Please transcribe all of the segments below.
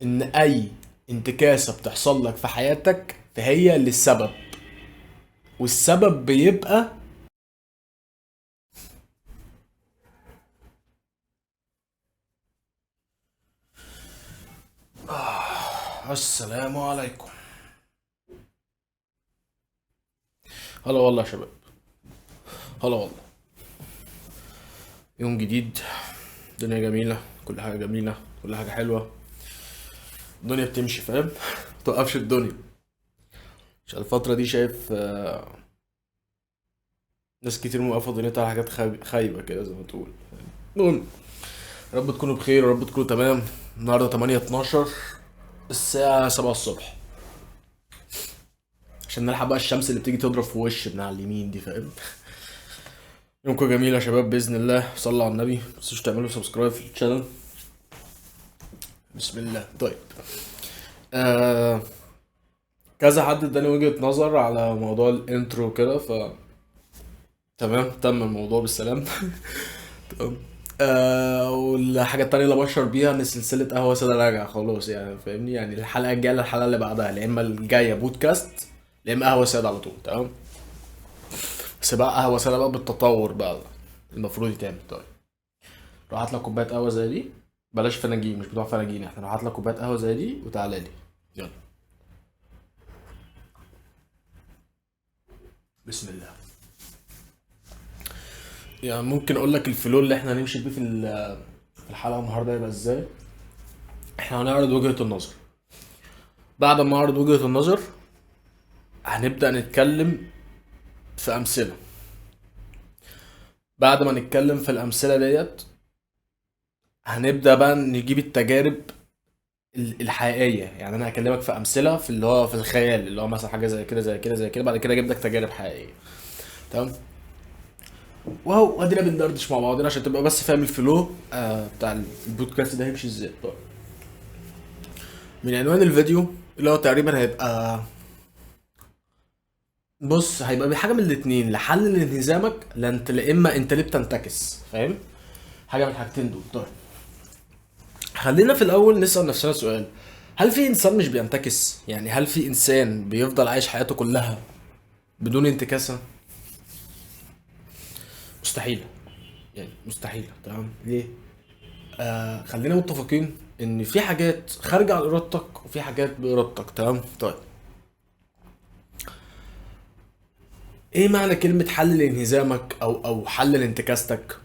ان اي انتكاسة بتحصل لك في حياتك فهي للسبب، والسبب بيبقى السلام عليكم. هلا والله يا شباب، هلا والله. يوم جديد، الدنيا جميلة، كل حاجة جميلة، كل حاجة حلوة، الدنيا بتمشي فاهم. متوقفش الدنيا. عشان الفترة دي شايف ناس كتير موقفة دنيتها على حاجات خايبة كده زي ما تقول. المهم، يا رب تكونوا بخير، يا رب تكونوا تمام. النهاردة 8/12، الساعة 7 الصبح، عشان نلحق بقى الشمس اللي بتيجي تضرب في وش من على اليمين دي فاهم. يومكم جميل يا شباب بإذن الله. صلوا على النبي، متنسوش تعملوا سبسكرايب في الشانل. بسم الله. طيب، آه كذا حد اداني وجهة نظر على موضوع الانترو كده، تمام، تم الموضوع بالسلام. تمام. والحاجة التانية اللي بشر بيها ان سلسلة قهوة سادة راجعة خلاص، يعني فاهمني، يعني الحلقة الجاية الحلقة اللي بعدها، يا اما الجاية بودكاست، يا اما قهوة سادة على طول. تمام. بس بقى قهوة سادة بقى بالتطور بقى المفروض يتعمل. طيب، روح هات لك كوباية قهوة زي دي، بلاش فناجين، مش بتوع فناجين احنا. روح هات لك كوباية قهوة زي دي وتعالى لي. يلا، بسم الله. يعني ممكن اقول لك الفلو اللي احنا هنمشي بيه في الحلقة النهاردة يبقى ازاي. احنا هنعرض وجهة النظر، بعد ما نعرض وجهة النظر هنبدأ نتكلم في أمثلة، بعد ما نتكلم في الأمثلة ديت هنبدأ بقى نجيب التجارب الحقيقية. يعني أنا هكلمك في أمثلة في اللي هو في الخيال، اللي هو مثلا حاجة زي كده زي كده زي كده، بعد كده أجيب لك تجارب حقيقية. تمام. واو، ادينا بندردش مع بعضنا عشان تبقى بس فاهم الفلو بتاع البودكاست ده هيمشي ازاي. طيب، من عنوان الفيديو اللي هو تقريبا هيبقى، بص، هيبقى بحاجه من الاتنين: لحل لانهزامك، لا انت، لا اما انت ليه بتنتكس، فاهم؟ حاجه من الحاجتين دول. طيب، خلينا في الاول نسال نفسنا سؤال: هل في انسان مش بينتكس؟ يعني هل في انسان بيفضل عايش حياته كلها بدون انتكاسه؟ مستحيل، يعني مستحيل. تمام. ليه؟ خلينا متفقين ان في حاجات خارجه عن ارادتك وفي حاجات بارادتك. تمام. طيب، ايه معنى كلمه حل لانهزامك او حل لانتكاستك؟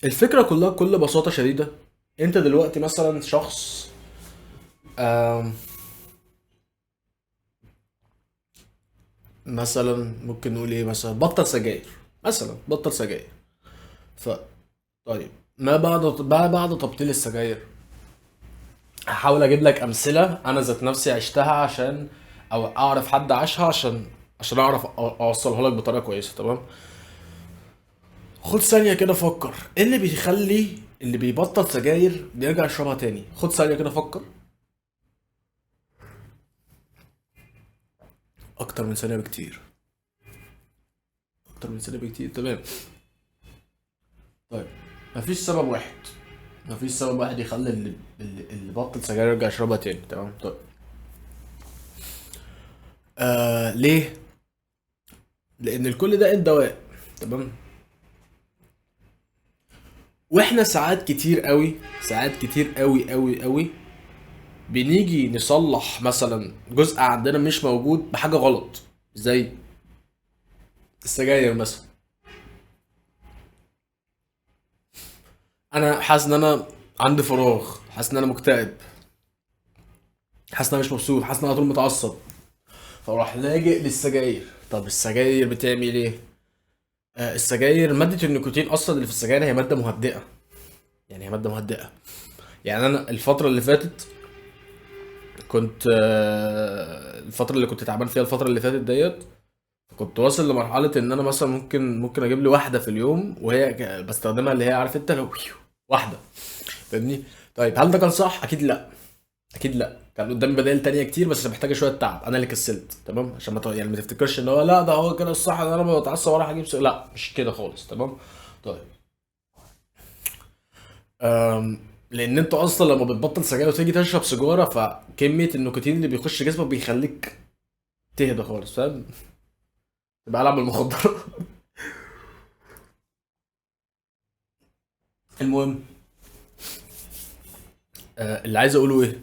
الفكرة كلها بكل بساطة شديدة: انت دلوقتي مثلا شخص، آم، مثلا ممكن نقول ايه، مثلا بطل سجاير، مثلا بطل سجاير. ف طيب، ما بعد تبطيل السجاير هحاول اجيب لك امثلة انا ذات نفسي عشتها، عشان او اعرف حد عاشها، عشان اعرف اوصلها لك بطريقة كويسة. تمام. خد ثانية كده فكر، ايه اللي بيخلي اللي بيبطل سجاير بيرجع يشربها تاني؟ خد ثانية كده فكر. اكتر من ثانية بكتير، اكتر من ثانية بكتير. تمام. طيب، مفيش سبب واحد، مفيش سبب واحد يخلي اللي بطل سجاير يرجع يشربها تاني. تمام. طيب، ليه؟ لان الكل ده دواء. تمام. واحنا ساعات كتير قوي، ساعات كتير قوي قوي قوي بنيجي نصلح مثلا جزء عندنا مش موجود بحاجة غلط، زي السجاير مثلا. انا حاسس ان انا عندي فراغ، حاسس ان انا مكتئب، حاسس ان انا مش مبسوط، حاسس ان انا على طول متعصب، فاروح لاجئ للسجاير. طب السجاير بتعمل ايه؟ السجاير، مادة النيكوتين أصلا اللي في السجاير هي مادة مهدئة، يعني هي مادة مهدئة. يعني أنا الفترة اللي فاتت كنت، الفترة اللي كنت تعبان فيها الفترة اللي فاتت ديت، كنت واصل لمرحلة إن أنا مثلا ممكن أجيب لي واحدة في اليوم، وهي بستخدمها، اللي هي عارف أنت، لو واحدة، فاهمني؟ طيب، هل ده كان صح؟ أكيد لأ، أكيد لأ. كان قدامي بدائل تانية كتير بس محتاجة شوية تعب، أنا اللي كسلت. تمام. عشان يعني ما تفتكرش إن هو لا ده هو كده الصح، إن أنا ما بتعصب ولا هجيب لا، مش كده خالص. تمام. طيب، لان انت اصلا لما بتبطل سجاير وتيجي تشرب سيجاره، فكميه النيكوتين اللي بيخش جسمك بيخليك تهدى خالص، فاهم؟ تبقى العب بالمخدرات. المهم، اللي عايز اقوله ايه،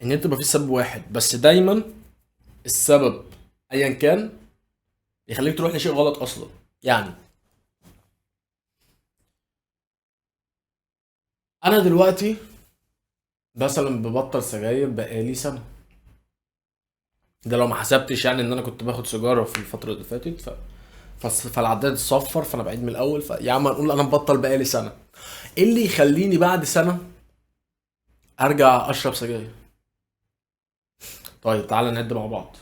ان انت مفيش سبب واحد بس، دايما السبب ايا كان يخليك تروح لشيء غلط اصلا. يعني انا دلوقتي مثلا ببطل سجاير بقالي سنه، ده لو ما حسبتش يعني ان انا كنت باخد سيجاره في الفتره اللي فاتت، فالعداد اتصفر، فانا بعيد من الاول، يا عم نقول انا مبطل بقالي سنه. ايه اللي يخليني بعد سنه ارجع اشرب سجاير؟ طيب تعالى نعد مع بعض،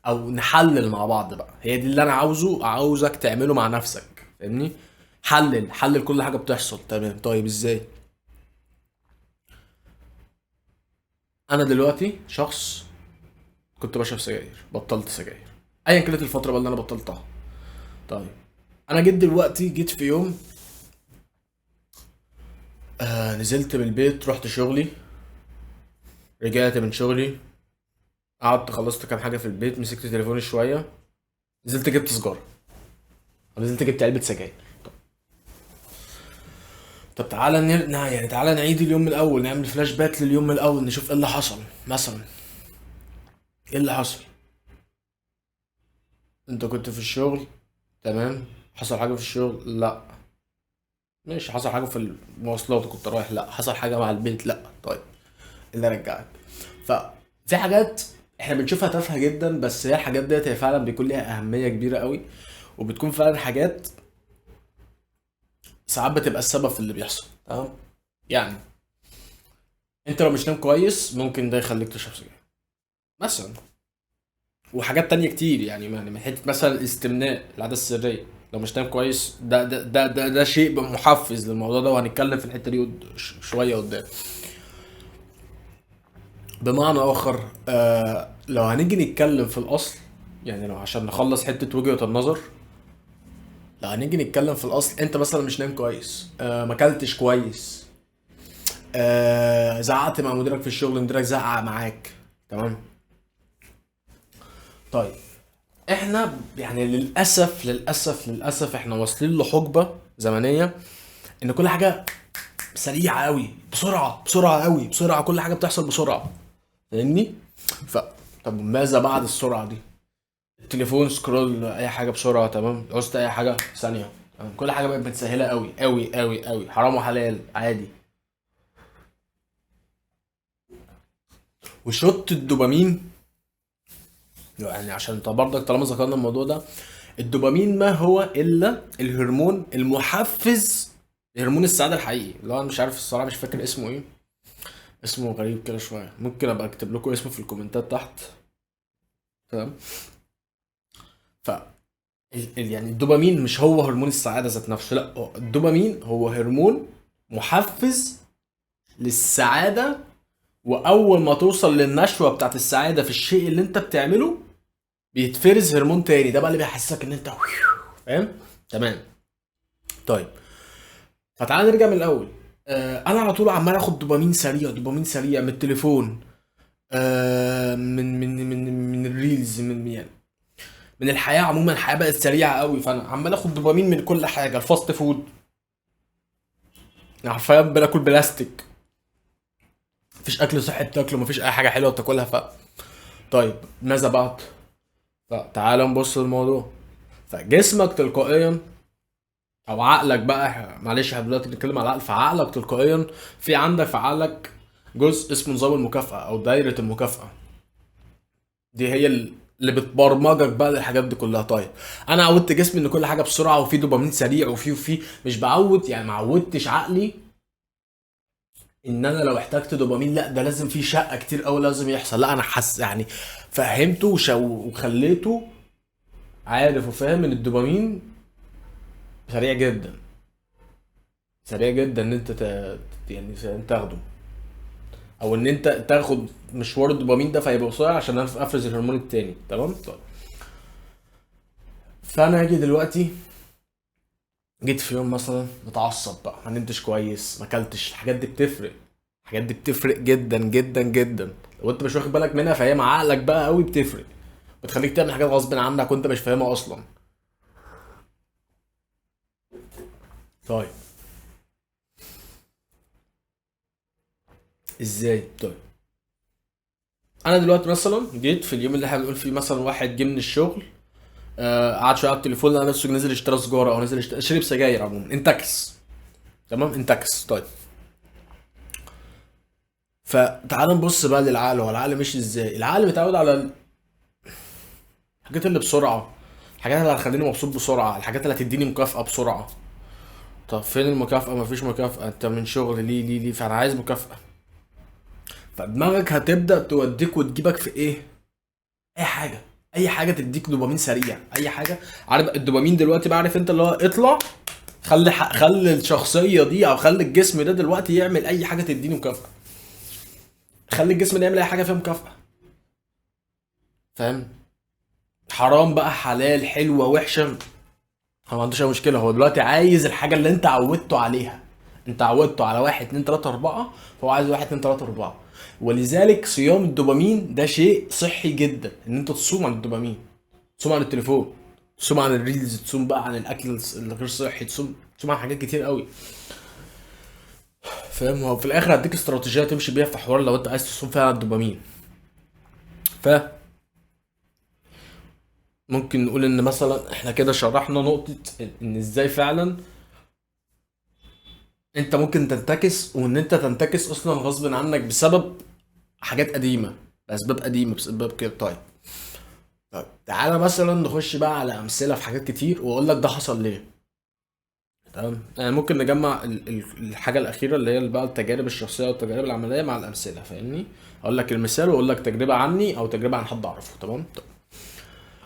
او نحلل مع بعض بقى، هي دي اللي انا عاوزك تعمله مع نفسك، فاهمني؟ حلل كل حاجه بتحصل. تمام، طيب ازاي؟ انا دلوقتي شخص كنت بشرب سجاير، بطلت سجاير، ايا كانت الفتره بقى اللي انا بطلتها. طيب انا جيت في يوم، نزلت من البيت، رحت شغلي، رجعت من شغلي، قعدت خلصت كام حاجه في البيت، مسكت تليفوني شويه، نزلت جبت سيجاره، أو نزلت جبت علبه سجاير. طب تعالى يعني تعالى نعيد اليوم من الاول، نعمل فلاش باك لليوم من الاول، نشوف ايه اللي حصل. مثلا ايه اللي حصل؟ انت كنت في الشغل، تمام، حصل حاجه في الشغل؟ لا. ماشي، حصل حاجه في المواصلات كنت رايح؟ لا. حصل حاجه مع البيت؟ لا. طيب إيه اللي رجعك؟ ففي حاجات احنا بنشوفها تافهه جدا، بس هي الحاجات ديت هي فعلا بيكون ليها اهميه كبيره قوي، وبتكون فعلا حاجات ساعات بتبقى السبب في اللي بيحصل. تمام، يعني انت لو مش نايم كويس ممكن ده يخليك تشرب سجاير مثلا، وحاجات تانية كتير، يعني من حته مثلا الاستمناء، العاده السريه، لو مش نايم كويس ده شيء محفز للموضوع ده، وهنتكلم في الحته دي شويه قدام. بمعنى اخر، لو هنيجي نتكلم في الاصل، يعني لو عشان نخلص حته وجهه النظر، لو هنيجي نتكلم في الاصل، انت مثلا مش نايم كويس، ما اكلتش كويس، زعقت مع مديرك في الشغل، مديرك زعق معاك، تمام. طيب احنا يعني للاسف احنا واصلين لحقبه زمنيه ان كل حاجه سريعه قوي، بسرعه قوي، بسرعه، كل حاجه بتحصل بسرعه، فاهمني؟ ف طب ماذا بعد السرعه دي؟ التليفون سكرول، اي حاجه بسرعه، تمام، عوزت اي حاجه ثانيه، تمام؟ كل حاجه بقت متسهله قوي قوي قوي قوي، حرام وحلال عادي. وشط الدوبامين، يعني عشان انت برضك طالما ذكرنا الموضوع ده، الدوبامين ما هو الا الهرمون المحفز، هرمون السعاده الحقيقي، اللي هو انا مش عارف الصراحه، مش فاكر اسمه ايه، اسمه غريب كده شويه، ممكن ابقى اكتب لكم اسمه في الكومنتات تحت، تمام. ف يعني الدوبامين مش هو هرمون السعاده ذات نفسه، لا، الدوبامين هو هرمون محفز للسعاده، واول ما توصل للنشوه بتاعت السعاده في الشيء اللي انت بتعمله، بيتفرز هرمون تاني، ده بقى اللي بيحسسك ان انت فاهم. تمام، طيب فتعال نرجع من الاول. انا على طول عمال اخد دوبامين سريع، دوبامين سريع من التليفون، من الريلز، يعني من الحياه عموما، الحياه بقت سريعه قوي، فانا عمال اخد دوبامين من كل حاجه، الفاست فود، يعني حرفيا بناكل بلاستيك، مفيش اكل صحي بتاكله، مفيش اي حاجه حلوه بتاكلها. طيب ماذا بعد؟ فتعال نبص للموضوع، فجسمك تلقائيا، او عقلك بقى، معلش احنا دلوقتي بنتكلم على العقل، فعقلك تلقائيا في عندك في عقلك جزء اسمه نظام المكافأة او دايرة المكافأة، دي هي اللي بتبرمجك بقى للحاجات دي كلها. طيب انا عودت جسمي ان كل حاجه بسرعه، وفي دوبامين سريع، وفي مش بعود، يعني ما عودتش عقلي ان انا لو احتجت دوبامين، لا ده لازم في شقه كتير قوي لازم يحصل، لا انا حس يعني فهمته وخليته عارف وفاهم ان الدوبامين سريع جدا، سريع جدا ان انت يعني تاخده، او ان انت تاخد مشوار الدوبامين ده فيبقى قصير عشان افرز الهرمون التاني، تمام. طيب فانا هاجي دلوقتي جيت في يوم مثلا متعصب بقى، ما نمتش كويس، ما اكلتش، الحاجات دي بتفرق. الحاجات دي بتفرق جدا جدا جدا. لو انت مش واخد بالك منها فهي مع عقلك بقى قوي بتفرق، بتخليك تعمل حاجات غصب عنك وانت مش فاهمها اصلا. طيب ازاي؟ طيب انا دلوقتي مثلا جيت في اليوم اللي احنا بنقول فيه مثلا واحد جه من الشغل، قعد شويه على التليفون، لقى نفسه نزل اشترى سجاره او نزل شرب سجاير عموما، انتكس. تمام، انتكس. طيب فتعال نبص بقى للعقل. هو العقل ماشي ازاي؟ العقل متعود على الحاجات اللي بسرعه، الحاجات اللي هتخليني مبسوط بسرعه، الحاجات اللي هتديني مكافاه بسرعه. طب فين المكافاه؟ مفيش مكافاه، انت من شغل ليه فانا عايز مكافاه. فدماغك هتبدا توديك وتجيبك في ايه؟ اي حاجه، اي حاجه تديك دوبامين سريع، اي حاجه. عارف الدوبامين دلوقتي بقى؟ عارف انت اللي هو اطلع، خلي الشخصيه دي او خلي الجسم ده دلوقتي يعمل اي حاجه تديني مكافاه. خلي الجسم ده يعمل اي حاجه فيها مكافاه. فاهم؟ حرام بقى، حلال، حلوه، وحشه، هو ما عندوش اي مشكله. هو دلوقتي عايز الحاجه اللي انت عودته عليها. انت عودته على واحد اتنين تلاته اربعه، فهو عايز واحد اتنين تلاته اربعه. ولذلك صيام الدوبامين ده شيء صحي جدا، ان انت تصوم عن الدوبامين، تصوم عن التليفون، تصوم عن الريلز، تصوم بقى عن الاكل الغير صحي، تصوم عن حاجات كتير قوي. فاهم؟ هو في الاخر هديك استراتيجيه تمشي بيها في حوار لو انت عايز تصوم فيها على الدوبامين. ف ممكن نقول ان مثلا احنا كده شرحنا نقطه ان ازاي فعلا انت ممكن تنتكس، وان انت تنتكس اصلا غصب عنك بسبب حاجات قديمه، باسباب قديمه، بسبب كده. طيب تعالى مثلا نخش بقى على امثله في حاجات كتير واقول لك ده حصل ليه. تمام، يعني ممكن نجمع الحاجه الاخيره اللي هي بقى التجارب الشخصيه والتجارب العمليه مع الامثله. فاهمني؟ اقول لك المثال واقول لك تجربه عني او تجربه عن حد اعرفه. تمام؟ طيب.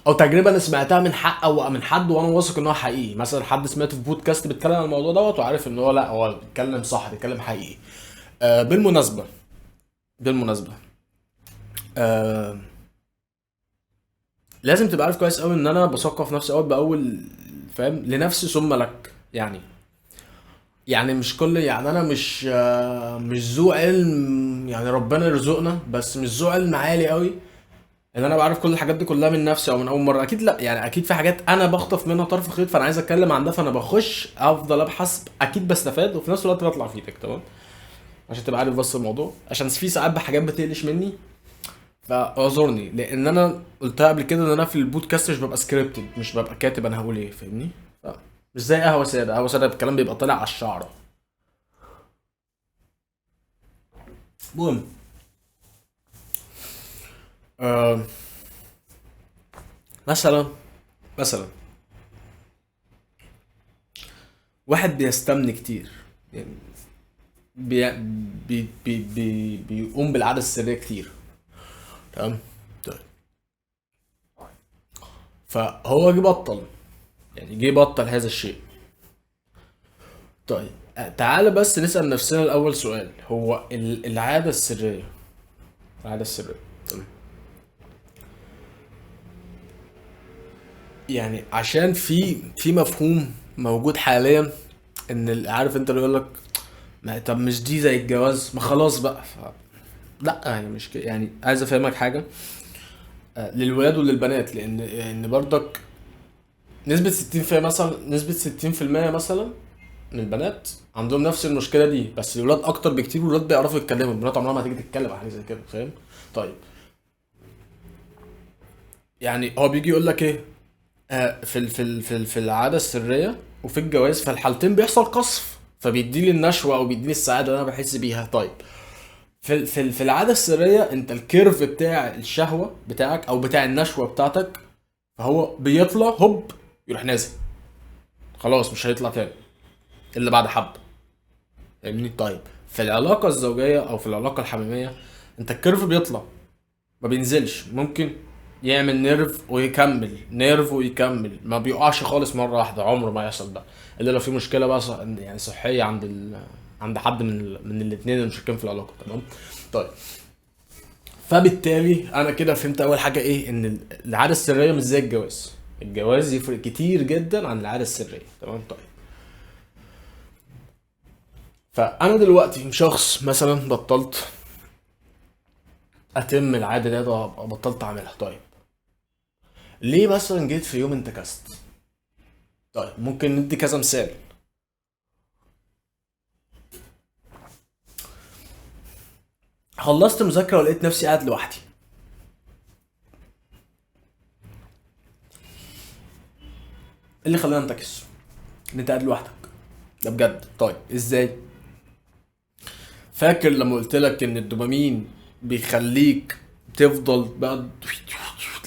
او تجربه انا سمعتها من حق او من حد وانا واثق ان هو حقيقي، مثلا حد سمعته في بودكاست بيتكلم عن الموضوع دوت وعارف ان هو لا، هو بيتكلم صح، بيتكلم حقيقي. بالمناسبه آه لازم تبقى عارف كويس قوي ان انا بثقف نفسي اول باول. فاهم؟ لنفسي ثم لك. يعني مش كل، يعني انا مش ذو علم، يعني ربنا يرزقنا، بس مش ذو علم عالي قوي ان انا بعرف كل الحاجات دي كلها من نفسي او من اول مره. اكيد لا، يعني اكيد في حاجات انا بخطف منها طرف خيط، فانا عايز اتكلم عن ده، فانا بخش افضل ابحث، اكيد بستفاد وفي نفس الوقت بطلع فيدك. تمام؟ عشان تبقى عارف بس الموضوع، عشان في ساعات بحاجات بتقلش مني، فاعذرني. لان انا قلتها قبل كده ان انا في البودكاست مش ببقى سكريبتد، مش ببقى كاتب انا هقول ايه. فاهمني؟ ف- مش زي قهوه ساده. قهوه ساده الكلام بيبقى طالع على الشعره. المهم، آه مثلا مثلا واحد بيستمن كتير، يعني بي بيقوم بالعادة السرية كتير. تمام؟ طيب فهو جه بطل، يعني جه بطل هذا الشيء. طيب تعالى بس نسأل نفسنا الأول سؤال. هو العادة السرية، العادة السرية، تمام، يعني عشان في مفهوم موجود حاليا ان عارف انت اللي يقول لك طب مش دي زي الجواز؟ ما خلاص بقى. لا يعني مش كده، يعني عايز افهمك حاجه. للولاد وللبنات، لان برضك نسبه 60% مثلا، نسبه 60% مثلا من البنات عندهم نفس المشكله دي، بس الولاد اكتر بكتير، والولاد بيعرفوا يتكلموا، البنات عمرها ما هتيجي تتكلم عن حاجه زي كده. فاهم؟ طيب يعني هو بيجي يقول لك ايه؟ في العاده السريه وفي الجواز، في الحالتين بيحصل قصف، فبيديني النشوه او بيديني السعاده اللي انا بحس بيها. طيب في العاده السريه انت الكيرف بتاع الشهوه بتاعك او بتاع النشوه بتاعتك، فهو بيطلع هوب يروح نازل، خلاص مش هيطلع تاني الا بعد حبه. فاهمني؟ طيب في العلاقه الزوجيه او في العلاقه الحميميه انت الكيرف بيطلع ما بينزلش، ممكن يعمل نيرف ويكمل، نيرف ويكمل، ما بيقعش خالص مره واحده، عمره ما يحصل ده الا لو في مشكله بقى يعني صحيه عند عند حد من الاثنين المشاركين في العلاقه. تمام؟ طيب فبالتالي انا كده فهمت اول حاجه ايه، ان العاده السريه مش زي الجواز. الجواز يفرق كتير جدا عن العاده السريه. تمام؟ طيب فانا دلوقتي شخص مثلا بطلت اتم العاده دي، بطلت اعملها. طيب ليه مثلا جيت في يوم انتكست؟ طيب ممكن ندي كذا مثال. خلصت مذاكره ولقيت نفسي قاعد لوحدي. ايه اللي خلاني انتكس؟ ان انت قاعد لوحدك. ده بجد. طيب ازاي؟ فاكر لما قلت لك ان الدوبامين بيخليك تفضل بقى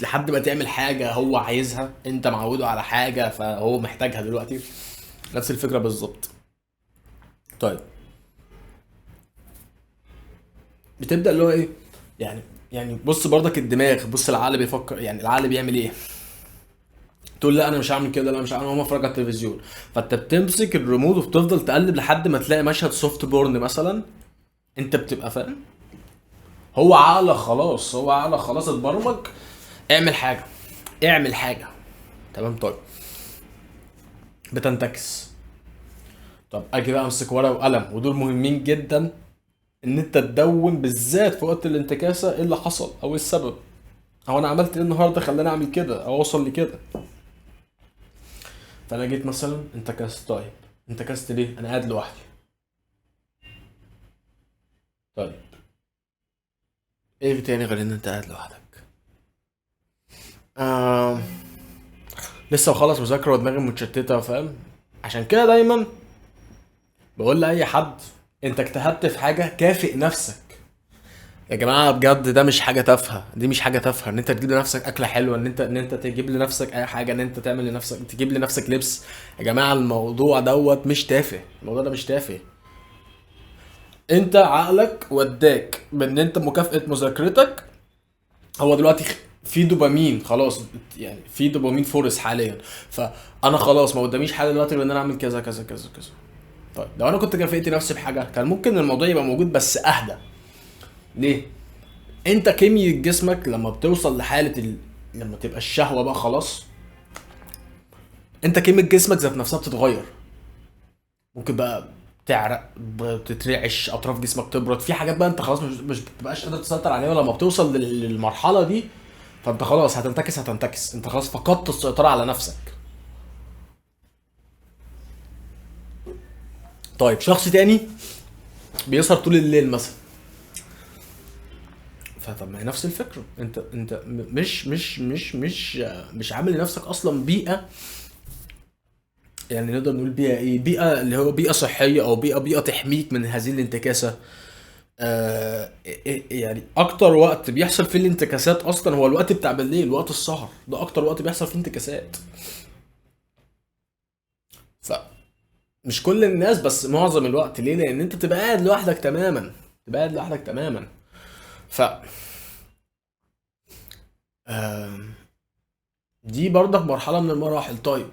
لحد ما تعمل حاجة هو عايزها، انت معوده على حاجة فهو محتاجها دلوقتي. نفس الفكرة بالظبط. طيب بتبدأ اللي هو ايه، يعني بص برضك الدماغ، بص العقل بيفكر، يعني العقل بيعمل ايه. تقول لا انا مش هعمل كده، لا مش هعمل، هقوم اتفرج على التلفزيون. فانت بتمسك الريموت وبتفضل تقلب لحد ما تلاقي مشهد سوفت بورن مثلا. انت بتبقى فاهم، هو عقلك خلاص اتبرمج. اعمل حاجه، اعمل حاجه. تمام. طيب بتنتكس. طب اجي بقى امسك ورقه وقلم، ودول مهمين جدا، ان انت تدون بالذات في وقت الانتكاسه ايه اللي حصل او ايه السبب. او انا عملت ايه النهارده خلاني اعمل كده او اوصل لكده. فانا جيت مثلا انتكست. طيب انتكست ليه؟ انا قاعد لوحدي. طيب ايه تاني غير ان انت قاعد لوحدك؟ آه... لسه مخلص مذاكره ودماغي متشتته، فاهم؟ عشان كده دايما بقول لاي حد، انت اجتهدت في حاجه كافئ نفسك. يا جماعه بجد ده مش حاجه تافهه، دي مش حاجه تافهه ان انت تجيب لنفسك اكله حلوه، ان انت تجيب لنفسك اي حاجه، ان انت تعمل لنفسك، تجيب لنفسك لبس. يا جماعه الموضوع دوت مش تافه، الموضوع ده مش تافه. انت عقلك وداك بان انت مكافأة مذاكرتك هو دلوقتي في دوبامين خلاص، يعني في دوبامين فورس حاليا. فانا خلاص ما قداميش حاجه دلوقتي غير ان انا اعمل كذا كذا كذا كذا. طيب لو انا كنت كافئت نفسي بحاجه كان ممكن الموضوع يبقى موجود بس اهدى. ليه؟ انت كيمياء جسمك لما بتوصل لحاله لما تبقى الشهوه بقى خلاص، انت كيمياء جسمك ذات نفسها بتتغير. ممكن بقى تعرق، بتترعش، اطراف جسمك تبرد، في حاجات بقى انت خلاص مش بتبقاش قادر تسيطر عليها. ولما بتوصل للمرحله دي فانت خلاص هتنتكس، انت خلاص فقدت السيطره على نفسك. طيب شخص تاني بيسهر طول الليل مثلا. فطب ما هي نفس الفكره، انت مش عامل لنفسك اصلا بيئه. يعني نقدر نقول بيئه ايه، بيئه اللي هو بيئه صحيه، او بيئه تحميك من هذه الانتكاسه. يعني اكتر وقت بيحصل فيه الانتكاسات اصلا هو الوقت بتاع بالليل، وقت السهر ده اكتر وقت بيحصل فيه انتكاسات. فمش كل الناس بس معظم الوقت. ليه؟ لان انت تبقى قاعد لوحدك تماما، تبقى قاعد لوحدك تماما. ف آم، دي برضك مرحلة من المراحل. طيب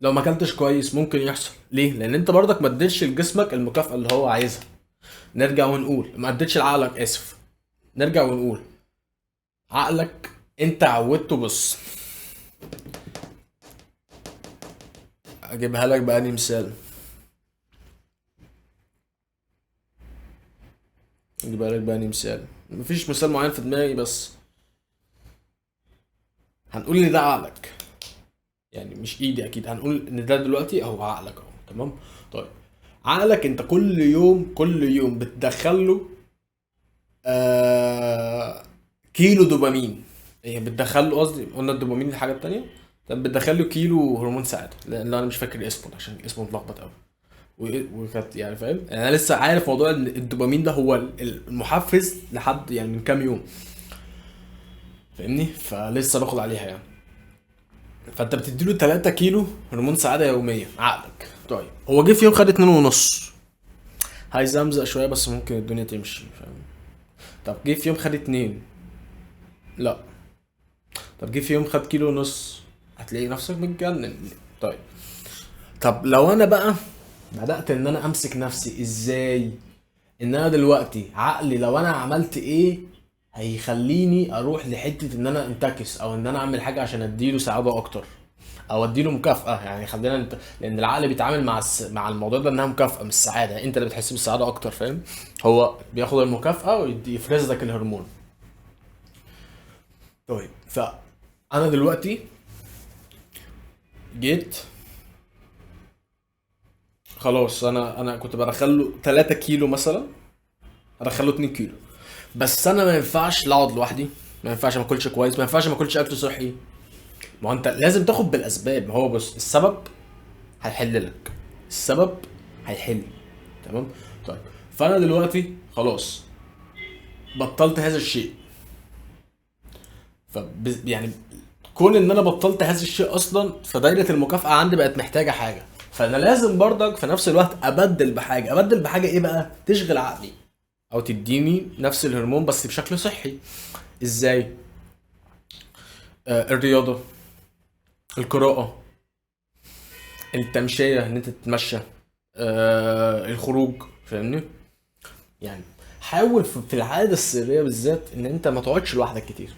لو ما اكلتش كويس ممكن يحصل. ليه؟ لان انت برضك ما اديتش لجسمك المكافأة اللي هو عايزها. نرجع ونقول ما اديتش لعقلك، اسف، نرجع ونقول عقلك انت عودته. بص اجيبها لك بأني مثال، اجيبها لك بأني مثال. مفيش مثال معين في دماغي، بس هنقول ان ده عقلك، يعني مش ايدي اكيد. هنقول ان ده دلوقتي اهو عقلك اهو. تمام. طيب عقلك انت كل يوم بتدخله آه كيلو دوبامين. هي بتدخله، قصدي قلنا الدوبامين الحاجه التانية. طب بتدخله كيلو هرمون سعاده، لان انا مش فاكر اسمه عشان اسمه متلخبط قوي. وكانت يعني فاهم، يعني انا لسه عارف موضوع ان الدوبامين ده هو المحفز لحد يعني من كام يوم، فاهمني؟ فلسه باخد عليها يعني. فانت بتديله 3 كيلو هرمون سعاده يوميا عقلك. طيب هو جه في يوم خد 2.5، هيزمزق شويه بس ممكن الدنيا تمشي، فاهم؟ طب جه في يوم خد 2، لا. طب جه في يوم خد كيلو ونص، هتلاقي نفسك متجنن. طيب طب لو انا بقى بدأت ان انا امسك نفسي ازاي، ان انا دلوقتي عقلي لو انا عملت ايه هيخليني اروح لحتة ان انا انتكس، او ان انا اعمل حاجة عشان اديله سعادة اكتر. او اديله مكافاه. يعني خلينا لان العقل بيتعامل مع مع الموضوع ده انها مكافاه مش سعاده، انت اللي بتحس بالسعاده اكتر، فاهم؟ هو بياخد المكافاه ويفرز لك الهرمون. طيب فانا دلوقتي جيت خلاص، انا كنت بدخل له 3 كيلو مثلا، ادخل له 2 كيلو، بس انا ما ينفعش لا اقعد لوحدي، ما ينفعش ما اكلش كويس، ما ينفعش ما اكلش اكل صحي. ما هو انت لازم تاخد بالاسباب. ما هو بص، السبب هيحل لك، السبب هيحل. تمام. طيب فانا دلوقتي خلاص بطلت هذا الشيء. يعني كون ان انا بطلت هذا الشيء اصلا، فدايره المكافاه عندي بقت محتاجه حاجه، فانا لازم برضك في نفس الوقت ابدل بحاجه. ابدل بحاجه ايه بقى؟ تشغل عقلي او تديني نفس الهرمون بس بشكل صحي. ازاي؟ الرياضه، القراءه، التمشيه ان انت تتمشى، الخروج، فاهمني؟ يعني حاول في العاده السريه بالذات ان انت ما تقعدش لوحدك كتير،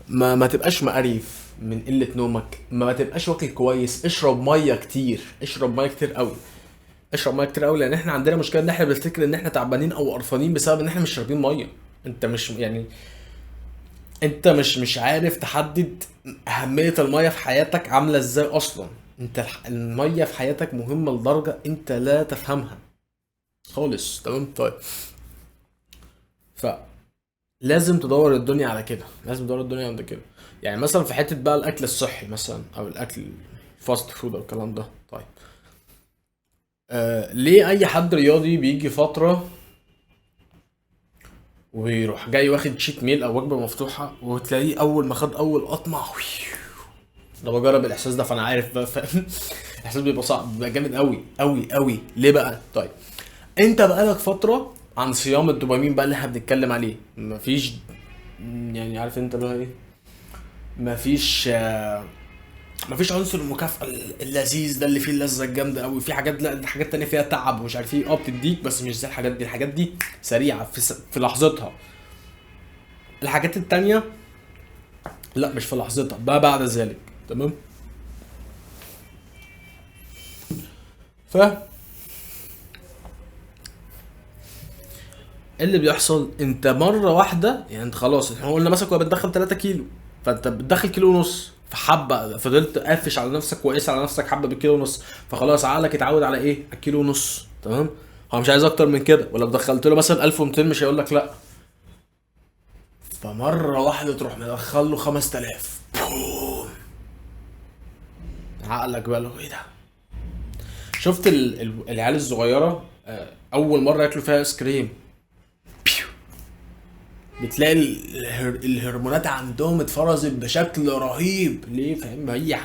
ما تبقاش مقريف من قله نومك، ما تبقاش واكل كويس، اشرب ميه كتير، اشرب ميه كتير قوي، اشرب ميه كتير قوي. لان احنا عندنا مشكله ان احنا بنفتكر ان احنا تعبانين او قرفانين بسبب ان احنا مش شاربين ميه. انت مش يعني انت مش عارف تحدد اهميه الميه في حياتك عامله ازاي اصلا. انت الميه في حياتك مهمه لدرجه انت لا تفهمها خالص. تمام. طيب فلازم تدور الدنيا على كده، لازم تدور الدنيا عند كده. يعني مثلا في حته بقى الاكل الصحي مثلا او الاكل الفاست فود او الكلام ده. طيب ليه اي حد رياضي بيجي فتره ويروح جاي واخد شيت ميل او وجبه مفتوحه وتلاقيه اول ما خد اول قطمه ده بجرب الاحساس ده فانا عارف بقى، فاهم؟ الاحساس بيبقى صعب، بيبقى جامد قوي قوي قوي. ليه بقى؟ طيب انت بقالك فتره عن صيام الدوبامين بقى اللي احنا بنتكلم عليه. مفيش يعني عارف انت اللي هو ايه، مفيش مفيش عنصر المكافأة اللذيذ ده اللي فيه اللذة الجامدة قوي. في حاجات، لا حاجات تانية فيها تعب ومش عارف ايه، بتديك بس مش زي الحاجات دي. الحاجات دي سريعة في لحظتها. الحاجات التانية لا مش في لحظتها بقى، بعد ذلك. تمام. ف إيه اللي بيحصل؟ انت مرة واحدة يعني انت خلاص، احنا قلنا مثلا كنا بتدخل 3 كيلو، فانت بتدخل كيلو ونص، فحبة فضلت قافش على نفسك وقيس على نفسك حبة بالكيلو ونص، فخلاص عقلك اتعود على ايه؟ على الكيلو ونص. تمام. هو مش عايز اكتر من كده. ولا دخلت له مثلا 1200 مش هيقول لك لا. فمرة واحدة تروح مدخل له 5000، عقلك بقى له ايه ده؟ شفت العيال الصغيرة اول مرة ياكلوا فيها ايس كريم، بتلاقي الهرمونات عندهم اتفرزت بشكل رهيب. ليه؟ فاهم؟ هي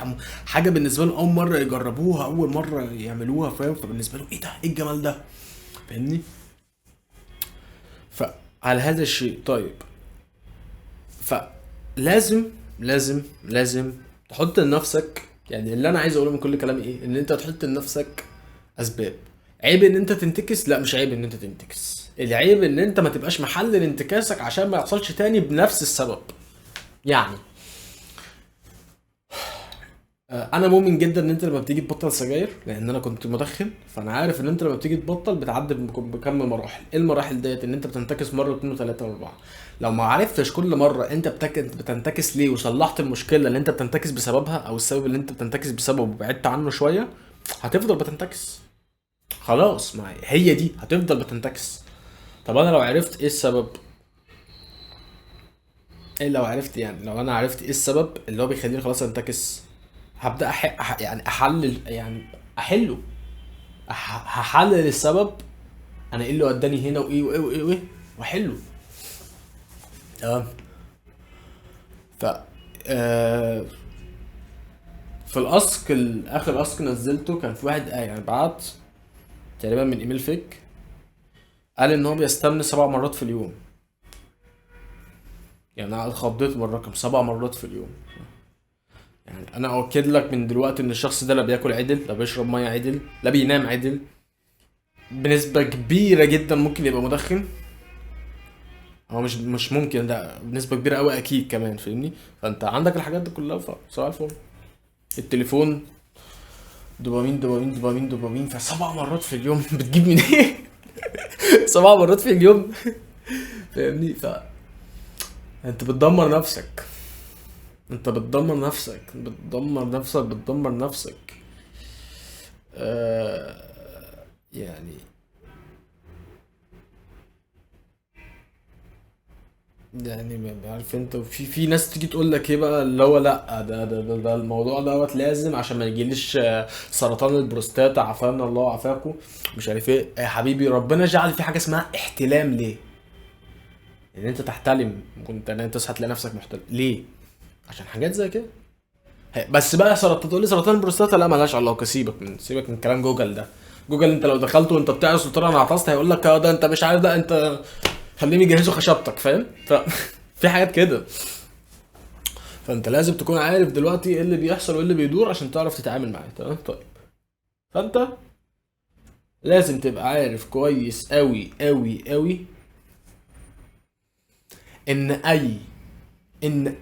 حاجه بالنسبه لهم اول مره يجربوها، اول مره يعملوها، فاهم؟ فبالنسبه لهم ايه ده؟ ايه الجمال ده؟ فاهمني؟ فعلى هذا الشيء طيب، فلازم لازم تحط لنفسك، يعني اللي انا عايز اقوله من كل كلامي ايه، ان انت تحط لنفسك اسباب. عيب ان انت تنتكس؟ لا مش عيب ان انت تنتكس، العيب ان انت ما تبقاش محل لانتكاسك عشان ما يحصلش تاني بنفس السبب. يعني انا مؤمن جدا ان انت لما بتيجي تبطل سجاير، لان انا كنت مدخن، فانا عارف ان انت لما بتيجي تبطل بتعدي بكم مراحل. ايه المراحل ديت؟ ان انت بتنتكس مره واثنين وثلاثه واربعه. لو ما عرفتش كل مره انت بتنتكس ليه وصلحت المشكله اللي انت بتنتكس بسببها او السبب اللي انت بتنتكس بسببه وبعدت عنه شويه، هتفضل بتنتكس. خلاص، ما هي دي هتفضل بتنتكس. طب انا لو عرفت ايه السبب، ايه لو عرفت، يعني لو انا عرفت ايه السبب اللي هو بيخليني خلاص انتكس، هبدا يعني احلل، يعني احله. هحلل السبب، انا ايه اللي وداني هنا وايه وايه وايه وايه، واحله. تمام. ف آه في الاسك اخر اسك نزلته كان في واحد يعني بعت تقريبا من ايميل فيك، قال ان هو بيستمن 7 مرات في اليوم. يعني انا اتخضيت من الرقم 7 مرات في اليوم. يعني انا اؤكد لك من دلوقتي ان الشخص ده لا بياكل عدل، لا بيشرب ميه عدل، لا بينام عدل، بنسبة كبيرة جدا ممكن يبقى مدخن. هو مش ممكن، ده بنسبة كبيرة قوي اكيد كمان، فاهمني؟ فانت عندك الحاجات دي كلها، فصباح الفل. التليفون، دوبامين دوبامين دوبامين دوبامين، فسبع مرات في اليوم بتجيب من ايه؟ سبع مرات في اليوم. فاهمني؟ انت بتدمر نفسك، انت بتدمر نفسك، بتدمر نفسك، بتدمر نفسك. آه يعني عارف انت، في ناس تيجي تقول لك ايه بقى اللي هو لا ده الموضوع دوت لازم عشان ما يجيليش سرطان البروستاتا، عافانا الله وعافاكم. مش عارف ايه يا حبيبي، ربنا جعل في حاجه اسمها احتلام. ليه؟ ان انت تحتلم، كنت ان انت تصحى تلاقي نفسك محتلم ليه؟ عشان حاجات زي كده. بس بقى سرطان، تقول لي سرطان البروستاتا، لا ملهاش علاقه، سيبك من كلام جوجل ده. جوجل انت لو دخلته وانت بتعرف قلت له انا عطست هيقول لك ده انت مش عارف، ده انت خليني يجهزوا خشبتك، فاهم؟ في حاجات كده. فانت لازم تكون عارف دلوقتي ايه اللي بيحصل وايه اللي بيدور عشان تعرف تتعامل معاه. تمام؟ طيب، فانت لازم تبقى عارف كويس قوي قوي قوي ان ان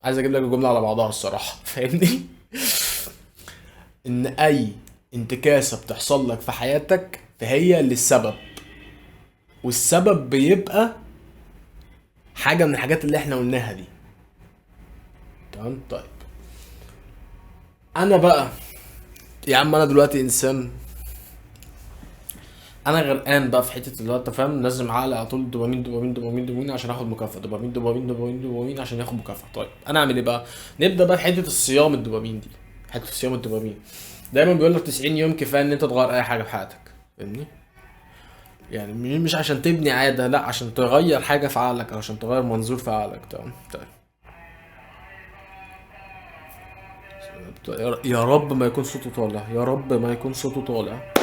عايز اجيب لك الجمله على بعضها الصراحه. فاهمني؟ ان اي انتكاسه بتحصل لك في حياتك فهي للسبب، والسبب بيبقى حاجه من الحاجات اللي احنا قلناها دي. تمام؟ طيب، انا بقى يا عم انا دلوقتي انسان، انا غرقان بقى في حته اللي هو انت فاهم، لازم عقلي على طول دوبامين دوبامين دوبامين دوبامين عشان اخد مكافاه، دوبامين دوبامين دوبامين دوبامين عشان ياخد مكافاه. طيب انا اعمل ايه بقى؟ نبدا بقى في حته الصيام الدوبامين دي. حته الصيام الدوبامين دايما بيقول لك 90 يوم كفايه ان انت تغير اي حاجه في حياتك. فاهمني؟ يعني مش عشان تبني عاده، لا عشان تغير حاجه في عقلك او عشان تغير منظور في عقلك. تمام؟ طيب، يا رب ما يكون صوته طالع، يا رب ما يكون صوته طالع.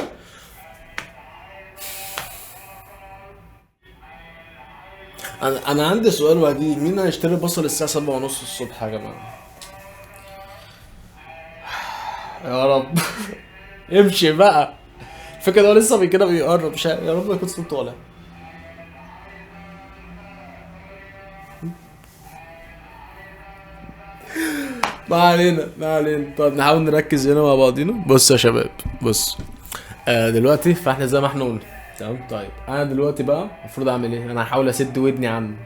انا عندي سؤال وجيه، مين هيشتري بصل الساعه 7:30 الصبح يا جماعه؟ يا رب. امشي بقى. فكرة هو لسه كده بيقرب، يا رب يكون صوته طالع. ما علينا ما علينا. طب نحاول نركز هنا مع بعضينا. بص يا شباب، بص. دلوقتي فاحنا زي ما احنا قلنا. تمام؟ طيب انا دلوقتي بقى المفروض اعمل ايه؟ انا هحاول اسد ودني عنه.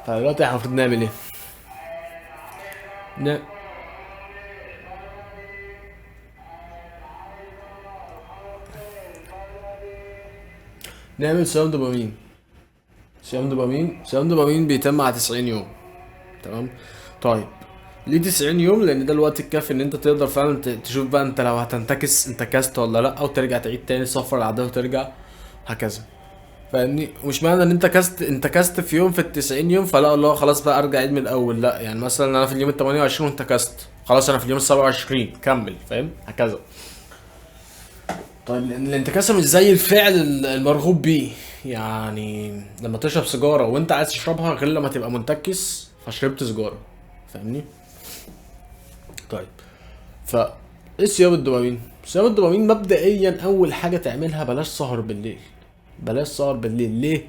فدلوقتي احنا المفروض نعمل ايه؟ ن... نعمل صيام دوبامين. صيام دوبامين بيتم على 90 يوم. تمام؟ طيب، ليه 90 يوم؟ لان ده الوقت الكافي ان انت تقدر فعلا تشوف بقى انت لو هتنتكس انتكست ولا لا، او ترجع تعيد تاني صفر العداد وترجع هكذا. فاهمني؟ مش معنى ان انت كست في يوم في ال90 يوم فلا الله خلاص بقى ارجع عيد من الاول، لا. يعني مثلا انا في اليوم ال28 وانت كست، خلاص انا في اليوم ال27 كمل. فاهم؟ هكذا. طيب لان الانتكاسه مش زي الفعل المرغوب بيه. يعني لما تشرب سيجاره وانت عايز تشربها غير لما تبقى منتكس فشربت سيجاره. فاهمني؟ طيب، ف ايه صيام الدوبامين؟ صيام الدوبامين مبدئيا اول حاجه تعملها بلاش سهر بالليل. بلاش سهر بالليل. ليه؟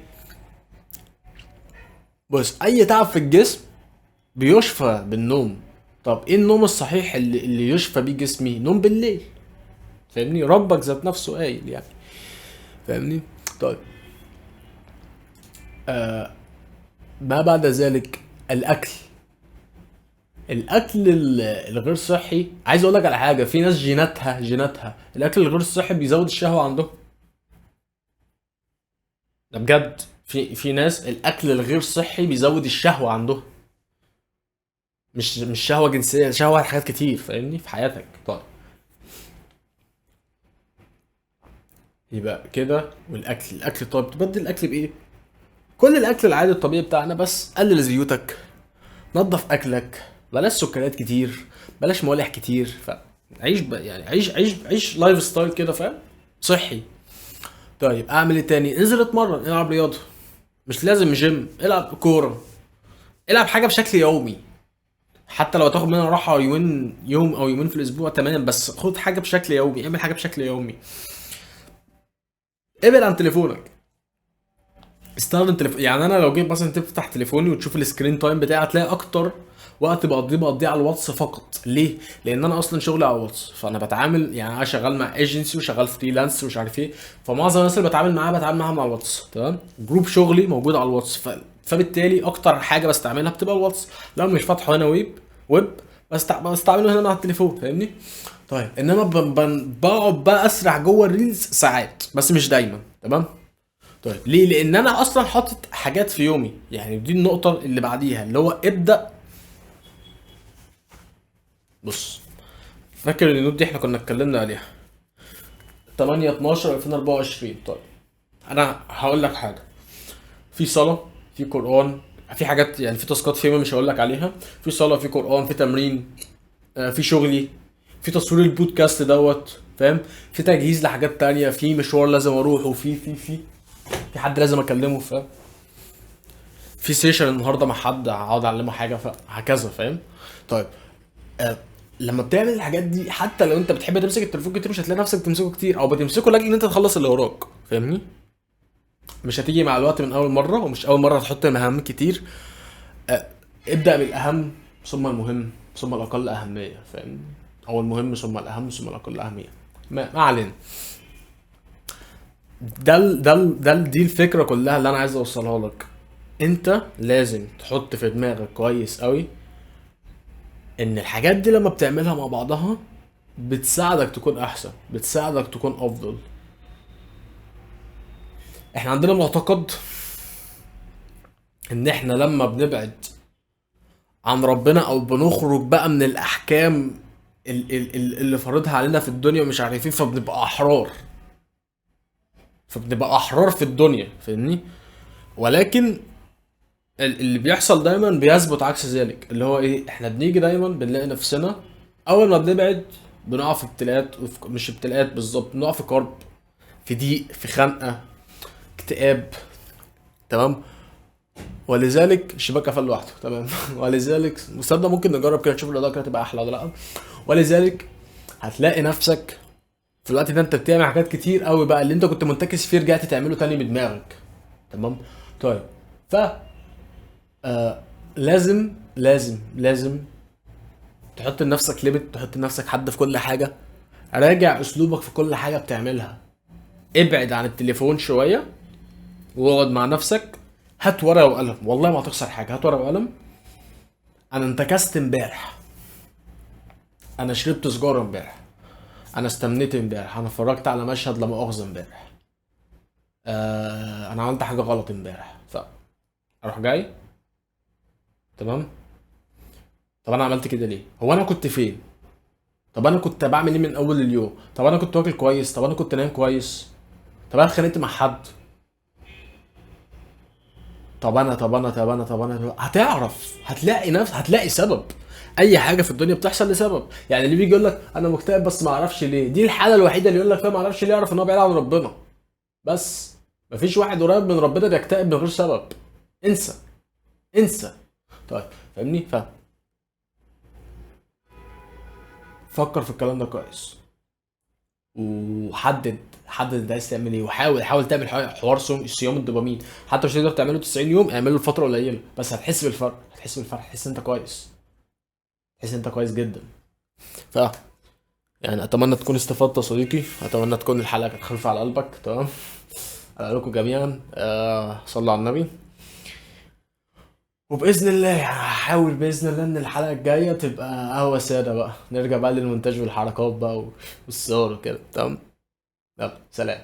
بص، اي تعب في الجسم بيشفى بالنوم. طب ايه النوم الصحيح اللي يشفى بيه جسمي؟ نوم بالليل. فاهمني؟ ربك ذات نفسه قايل يعني. فاهمني؟ طيب، ما بعد ذلك الاكل. الاكل الغير صحي، عايز اقول لك على حاجه، في ناس جيناتها الاكل الغير صحي بيزود الشهوه عندهم. ده بجد، في ناس الاكل الغير صحي بيزود الشهوه عندهم. مش شهوه جنسيه، شهوه حاجات كتير. فاهمني؟ في حياتك. طيب، يبقى كده. الاكل طيب تبدل الاكل بايه؟ كل الاكل العادي الطبيعي بتاعنا، بس قلل زيوتك، نظف اكلك، بلاش سكريات كتير، بلاش موالح كتير. عيش يعني عيش لايف ستايل كده، فاهم؟ صحي. طيب اعمل ايه تاني؟ انزل اتمرن، العب رياضه. مش لازم جيم، العب كوره، العب حاجه بشكل يومي. حتى لو هتاخد منها راحه يوم او يومين في الاسبوع تمام، بس خد حاجه بشكل يومي، اعمل حاجه بشكل يومي. ابعد عن تليفونك. استخدم تليفون. يعني انا لو جيت مثلا تفتح تليفوني وتشوف السكرين تايم بتاعي، هتلاقي اكتر وقت بقضيه على الواتس فقط. ليه؟ لان انا اصلا شغلي على الواتس، فانا بتعامل، يعني انا شغال مع ايجنسي وشغال فريلانس ومش عارف ايه، فمعظم الناس اللي بتعامل معاهم على الواتس. تمام؟ جروب شغلي موجود على الواتس، فبالتالي اكتر حاجه بستعملها بتبقى الواتس. لو مش فاتحه هنا ويب بستعمله هنا مع التليفون. فاهمني؟ طيب انما بقعد بقى اسرح جوه الريلز ساعات، بس مش دايما. تمام؟ طيب ليه؟ لان انا اصلا حاطط حاجات في يومي. يعني دي النقطه اللي بعديها، اللي هو ابدا. بص، فاكر النوت دي احنا كنا اتكلمنا عليها 8 12 2024. طيب انا هقول لك حاجه، في صلاه، في قران، في حاجات، يعني في تاسكات في يومي مش هقول لك عليها. في صلاه، في قران، في تمرين، في شغلي، في تصوير البودكاست دوت، فاهم؟ في تجهيز لحاجات تانية، في مشوار لازم اروحه، في حد لازم اكلمه، فاهم؟ في سيشن النهارده مع حد هقعد اعلمه حاجه، فهكذا. فاهم؟ طيب آه لما بتعمل الحاجات دي، حتى لو انت بتحب تمسك التليفون كتير، مش هتلاقي نفسك تمسكه كتير، او بتمسكه لاجل ان انت تخلص اللي وراك. فاهمني؟ مش هتيجي مع الوقت من اول مره، ومش اول مره هتحط مهام كتير. آه ابدا بالاهم ثم المهم ثم الاقل اهميه. فاهم؟ او المهم ثم الاهم ثم الاقل اهميه. ما علينا. دي الفكره كلها اللي انا عايز اوصلها لك. انت لازم تحط في دماغك كويس قوي ان الحاجات دي لما بتعملها مع بعضها بتساعدك تكون احسن، بتساعدك تكون افضل. احنا عندنا معتقد ان احنا لما بنبعد عن ربنا، او بنخرج بقى من الاحكام اللي فرضها علينا في الدنيا ومش عارفين، فبنبقى احرار في الدنيا. فاهمني؟ ولكن اللي بيحصل دايما بيثبت عكس ذلك، اللي هو ايه، احنا بنيجي دايما بنلاقي نفسنا اول ما بنبعد بنقع في ابتلاءات، مش ابتلاءات بالظبط، بنقع في كرب، في ضيق، في خنقه، اكتئاب. تمام؟ ولذلك الشباك قفل لوحده. تمام؟ ولذلك مصدق ممكن نجرب كده نشوف الاضاءه كده تبقى احلى ولا لا. ولذلك هتلاقي نفسك في الوقت ده انت بتعمل حاجات كتير قوي بقى، اللي انت كنت منتكس فيه رجعت تعمله تاني بدماغك. تمام؟ طيب ف لازم تحط لنفسك ليميت، تحط لنفسك حد في كل حاجه. راجع اسلوبك في كل حاجه بتعملها. ابعد عن التليفون شويه واقعد مع نفسك. هات ورقه وقلم، والله ما هتخسر حاجه. هات ورقه وقلم. انا انتكست امبارح، انا شربت سجاره امبارح، انا استمنيت امبارح، انا اتفرجت على مشهد لا مؤاخذه امبارح، انا عملت حاجه غلط امبارح. اروح جاي. تمام؟ طب انا عملت كده ليه؟ هو انا كنت فين؟ طب انا كنت بعمل ايه من اول اليوم؟ طب انا كنت واكل كويس؟ طب انا كنت نايم كويس؟ طب انا اتخانقت مع حد؟ طب انا هتعرف، هتلاقي سبب. اي حاجه في الدنيا بتحصل لسبب. يعني اللي بيجي يقول لك انا مكتئب بس ما اعرفش ليه، دي الحاله الوحيده اللي يقول لك فيها ما اعرفش ليه، يعرف ان هو بعيد عن ربنا. بس مفيش واحد قريب من ربنا بيكتئب من غير سبب. انسى، انسى. طيب فاهمني؟ فكر في الكلام ده كويس، وحدد انت عايز تعمل ايه، حاول تعمل حوار صيام الدوبامين. حتى مش تقدر تعمله 90 يوم، اعمله لفتره قليله، بس هتحس انت كويس، تحس انت كويس جدا. ف يعني اتمنى تكون استفدت يا صديقي، اتمنى تكون الحلقه كانت خفيفه على قلبك. تمام؟ على لكم جميعا. صلوا على النبي. وباذن الله هحاول باذن الله ان الحلقه الجايه تبقى قهوه ساده بقى، نرجع بقى للمونتاج والحركات بقى والصور وكده. تمام؟ يلا سلام.